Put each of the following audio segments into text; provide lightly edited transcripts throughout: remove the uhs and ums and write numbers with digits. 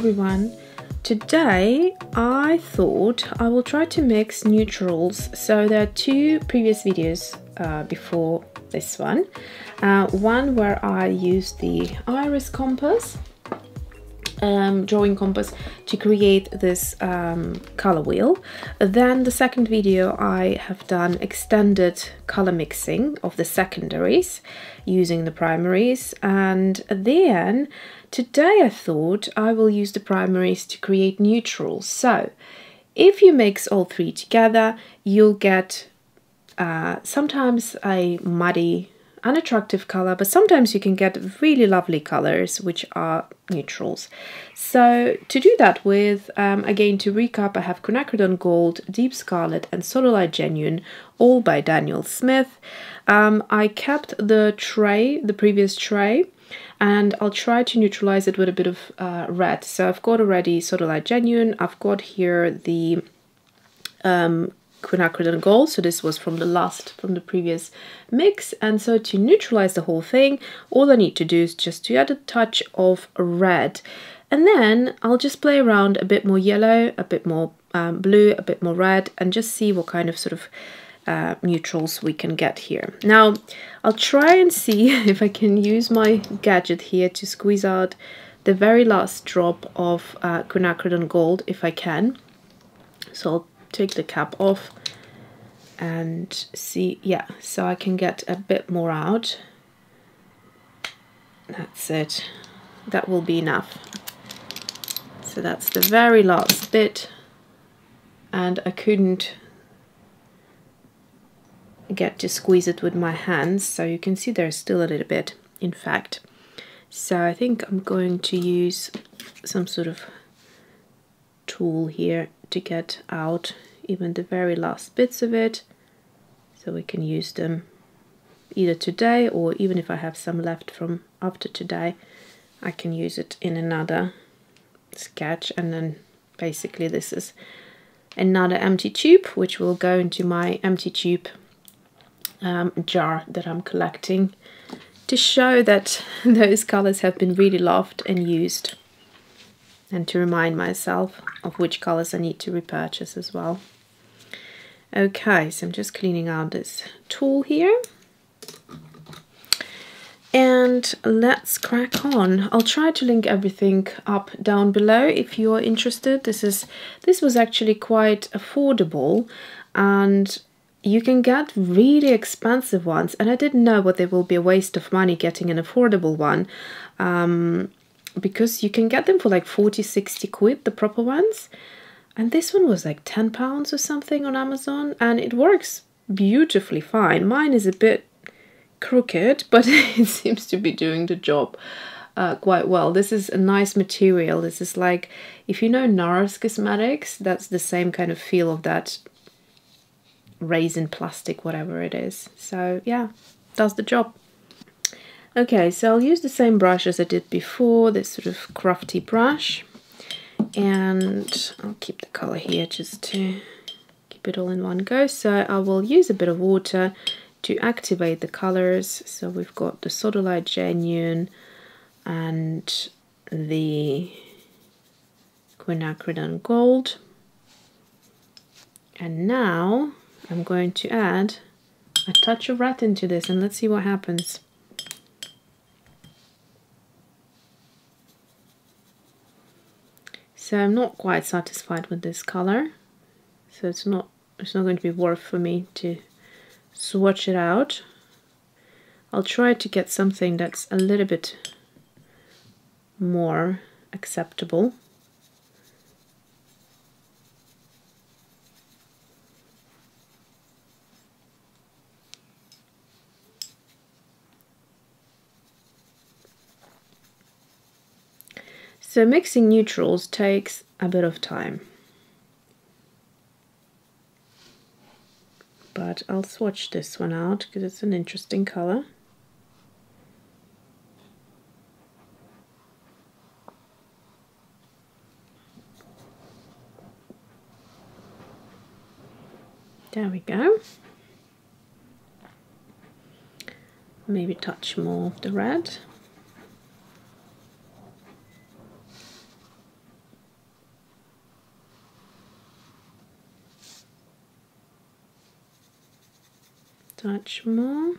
everyone. Today I thought I will try to mix neutrals. So there are two previous videos before this one. One where I used the iris compass, drawing compass, to create this color wheel. Then the second video I have done extended color mixing of the secondaries using the primaries, and then today I thought I will use the primaries to create neutrals. So if you mix all three together, you'll get sometimes a muddy, unattractive color, but sometimes you can get really lovely colors which are neutrals. So to do that with, again, to recap, I have Quinacridone Gold, Deep Scarlet and Sodalite Gen, all by Daniel Smith. I kept the tray, the previous tray, and I'll try to neutralize it with a bit of red. So I've got already Sodalite Gen, I've got here the Quinacridone Gold, so this was from the previous mix. And so to neutralize the whole thing, all I need to do is just to add a touch of red, and then I'll just play around a bit more yellow, a bit more blue, a bit more red, and just see what kind of sort of neutrals we can get here. Now I'll try and see if I can use my gadget here to squeeze out the very last drop of Quinacridone Gold if I can. So I'll take the cap off and see, yeah, so I can get a bit more out. That's it, that will be enough. So that's the very last bit, and I couldn't get to squeeze it with my hands, so you can see there's still a little bit, in fact. So I think I'm going to use some sort of tool here to get out even the very last bits of it, so we can use them either today, or even if I have some left from after today, I can use it in another sketch. And then basically this is another empty tube which will go into my empty tube jar that I'm collecting, to show that those colors have been really loved and used, and to remind myself of which colors I need to repurchase as well. Okay, so I'm just cleaning out this tool here, and let's crack on. I'll try to link everything up down below if you're interested. This was actually quite affordable, and you can get really expensive ones, and I didn't know what they will be a waste of money getting an affordable one, because you can get them for like 40-60 quid, the proper ones, and this one was like £10 or something on Amazon, and it works beautifully fine. Mine is a bit crooked, but it seems to be doing the job quite well. This is a nice material. This is like, if you know NARS Cosmetics, that's the same kind of feel of that resin plastic, whatever it is. So yeah, does the job. Okay, so I'll use the same brush as I did before, this sort of crafty brush, and I'll keep the color here just to keep it all in one go. So I will use a bit of water to activate the colors. So we've got the Sodalite Gen and the Quinacridone Gold, and now I'm going to add a touch of red into this, and let's see what happens. So I'm not quite satisfied with this color, so it's not going to be worth for me to swatch it out. I'll try to get something that's a little bit more acceptable. So mixing neutrals takes a bit of time, but I'll swatch this one out because it's an interesting color. There we go. Maybe a touch more of the red. touch more,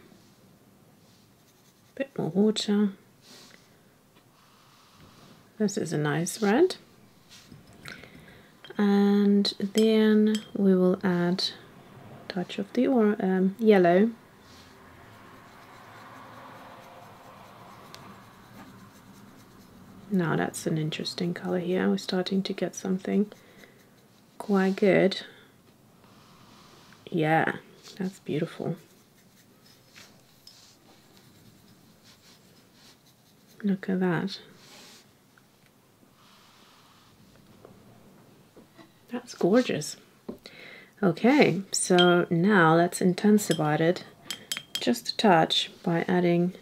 bit more water. This is a nice red. And then we will add a touch of the yellow. Now that's an interesting color here. We're starting to get something quite good. Yeah, that's beautiful. Look at that. That's gorgeous. Okay, so now let's intensify it just a touch by adding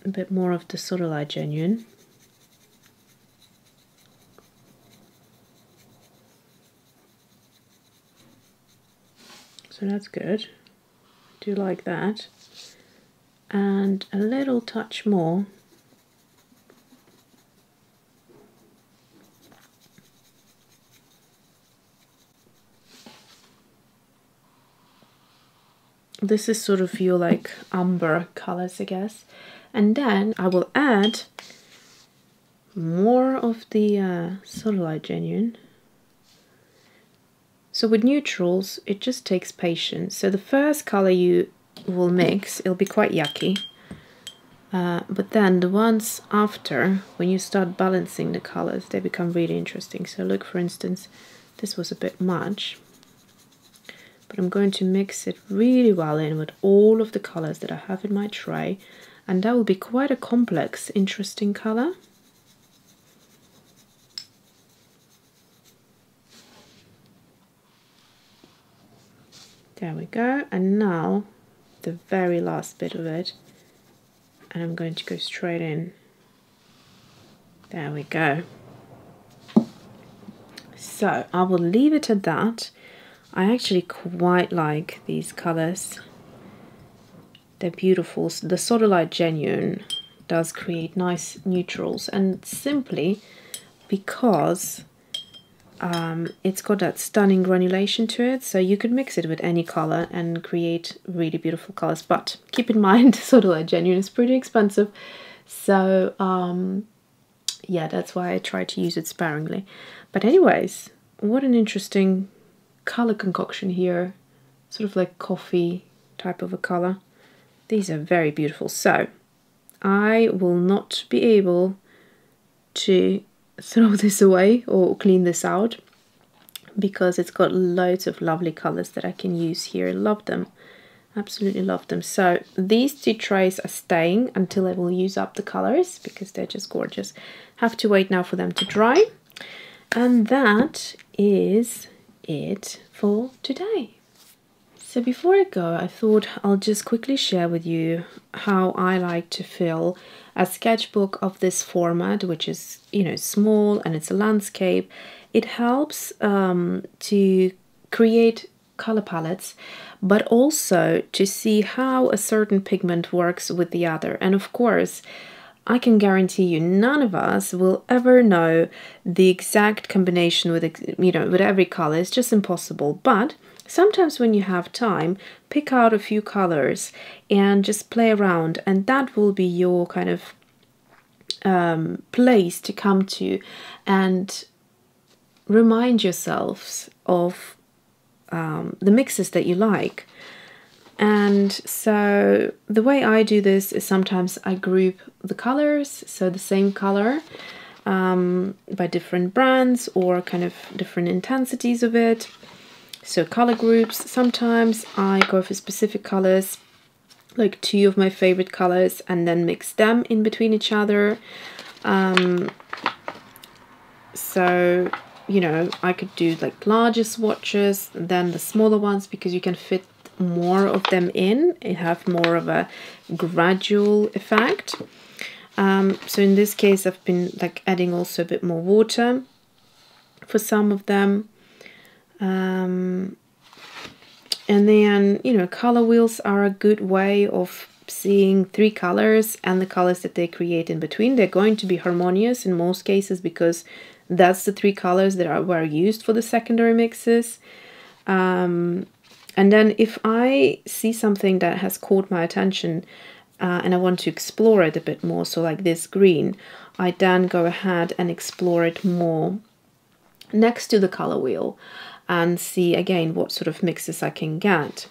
a bit more of the Sodalite Gen. So that's good. I do like that. And a little touch more this is sort of your like umber colors, I guess. And then I will add more of the Sodalite Gen. So with neutrals, it just takes patience. So the first color you will mix, it'll be quite yucky. But then the ones after, when you start balancing the colors, they become really interesting. So look, for instance, this was a bit much. But I'm going to mix it really well in with all of the colors that I have in my tray. And that will be quite a complex, interesting color. There we go. And now the very last bit of it. And I'm going to go straight in. There we go. So I will leave it at that. I actually quite like these colors. They're beautiful. So the Sodalite Gen does create nice neutrals, and simply because it's got that stunning granulation to it, so you could mix it with any color and create really beautiful colors. But keep in mind, Sodalite Gen is pretty expensive, so yeah, that's why I try to use it sparingly. But anyways, what an interesting color concoction here, sort of like coffee type of a color. These are very beautiful. So I will not be able to throw this away or clean this out because it's got loads of lovely colors that I can use here. Love them, absolutely love them. So these two trays are staying until I will use up the colors because they're just gorgeous. Have to wait now for them to dry, and that is it for today. So before I go, I thought I'll just quickly share with you how I like to fill a sketchbook of this format, which is, you know, small and it's a landscape. It helps to create color palettes, but also to see how a certain pigment works with the other. And of course, I can guarantee you none of us will ever know the exact combination with, you know, with every color. It's just impossible. But sometimes when you have time, pick out a few colors and just play around, and that will be your kind of place to come to and remind yourselves of the mixes that you like. And so the way I do this is sometimes I group the colors, so the same color by different brands or kind of different intensities of it. So color groups. Sometimes I go for specific colors, like 2 of my favorite colors, and then mix them in between each other. So, you know, I could do like larger swatches than the smaller ones because you can fit more of them in and have more of a gradual effect. So in this case, I've been like adding also a bit more water for some of them. And then, you know, color wheels are a good way of seeing 3 colors and the colors that they create in between. They're going to be harmonious in most cases because that's the 3 colors that were used for the secondary mixes. And then if I see something that has caught my attention and I want to explore it a bit more, so like this green, I then go ahead and explore it more next to the color wheel and see again what sort of mixes I can get.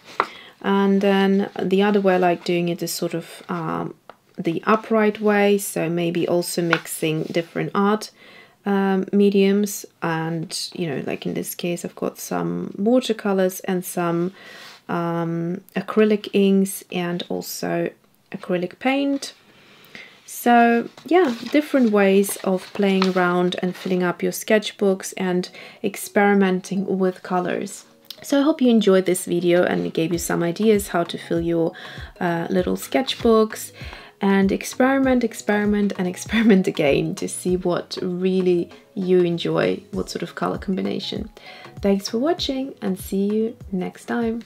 And then the other way I like doing it is sort of the upright way, so maybe also mixing different art mediums, and you know, like in this case I've got some watercolors and some acrylic inks and also acrylic paint. So yeah, different ways of playing around and filling up your sketchbooks and experimenting with colors. So I hope you enjoyed this video and it gave you some ideas how to fill your little sketchbooks, and experiment again to see what really you enjoy, what sort of color combination. Thanks for watching and see you next time.